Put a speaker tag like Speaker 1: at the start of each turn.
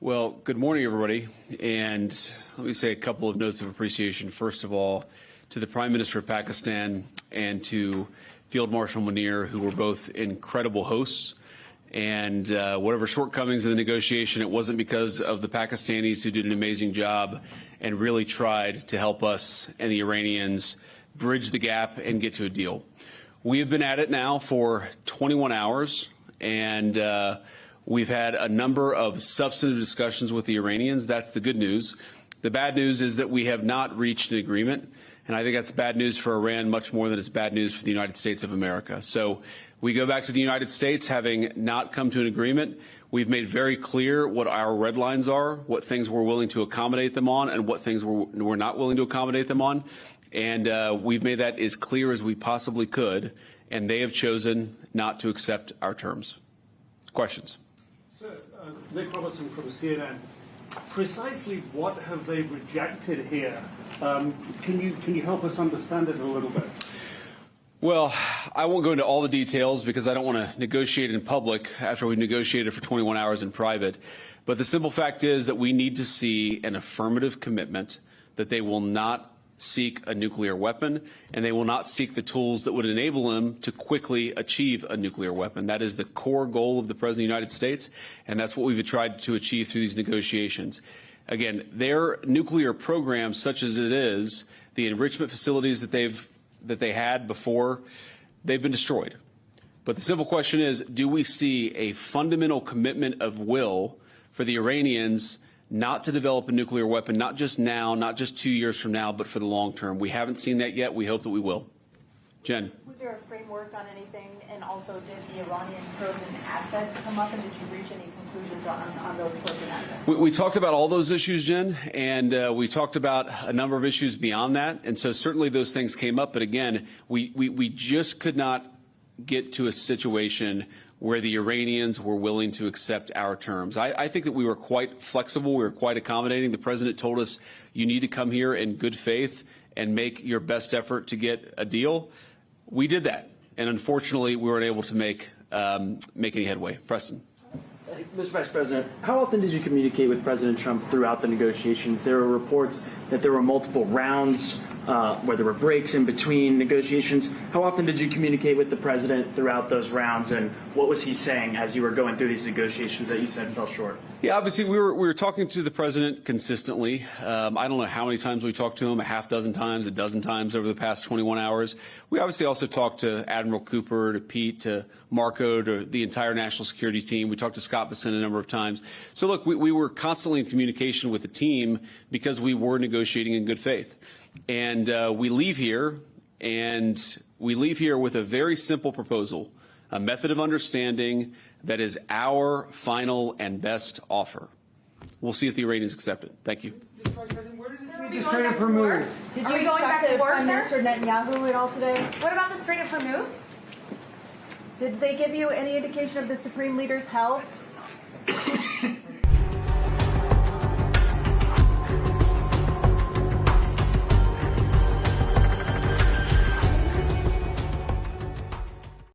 Speaker 1: Well, good morning, everybody. And let me say a couple of notes of appreciation. First of all, to the Prime Minister of Pakistan and to Field Marshal Munir, who were both incredible hosts. And whatever shortcomings in the negotiation, it wasn't because of the Pakistanis, who did an amazing job and really tried to help us and the Iranians bridge the gap and get to a deal. We have been at it now for 21 hours, and we've had a number of substantive discussions with the Iranians. That's the good news. The bad news is that we have not reached an agreement, and I think that's bad news for Iran much more than it's bad news for the United States of America. So we go back to the United States having not come to an agreement. We've made very clear what our red lines are, what things we're willing to accommodate them on, and what things we're not willing to accommodate them on. And we've made that as clear as we possibly could, and they have chosen not to accept our terms. Questions?
Speaker 2: Sir, Nick Robertson from CNN. Precisely what have they rejected here? Can you help us understand it a little bit?
Speaker 1: Well, I won't go into all the details because I don't want to negotiate in public after we've negotiated for 21 hours in private. But the simple fact is that we need to see an affirmative commitment that they will not seek a nuclear weapon, and they will not seek the tools that would enable them to quickly achieve a nuclear weapon. That is the core goal of the President of the United States, and that's what we've tried to achieve through these negotiations. Again, their nuclear program, such as it is, the enrichment facilities that they had before, they've been destroyed. But the simple question is, do we see a fundamental commitment of will for the Iranians not to develop a nuclear weapon, not just now, not just 2 years from now, but for the long term? We haven't seen that yet. We hope that we will. Jen.
Speaker 3: Was there a framework on anything? And also, did the Iranian frozen assets come up, and did you reach any conclusions on those frozen assets?
Speaker 1: We talked about all those issues, Jen, and we talked about a number of issues beyond that. And so certainly those things came up. But again, we just could not get to a situation where the Iranians were willing to accept our terms. I think that we were quite flexible. We were quite accommodating. The President told us, you need to come here in good faith and make your best effort to get a deal. We did that. And unfortunately, we weren't able to make any headway. Preston.
Speaker 4: Mr. Vice President, how often did you communicate with President Trump throughout the negotiations? There were reports that there were multiple rounds where there were breaks in between negotiations. How often did you communicate with the President throughout those rounds, and what was he saying as you were going through these negotiations that you said fell short?
Speaker 1: Yeah, obviously we were talking to the President consistently. I don't know how many times we talked to him, a half dozen times, a dozen times over the past 21 hours. We obviously also talked to Admiral Cooper, to Pete, to Marco, to the entire national security team. We talked to Scott Bessent a number of times. So look, we were constantly in communication with the team because we were negotiating in good faith. And we leave here with a very simple proposal, a method of understanding that is our final and best offer. We'll see if the Iranians accept it. Thank you.
Speaker 3: Did you going back to Prime Minister Netanyahu at all today? What about the Strait of Hormuz? Did they give you any indication of the Supreme Leader's health?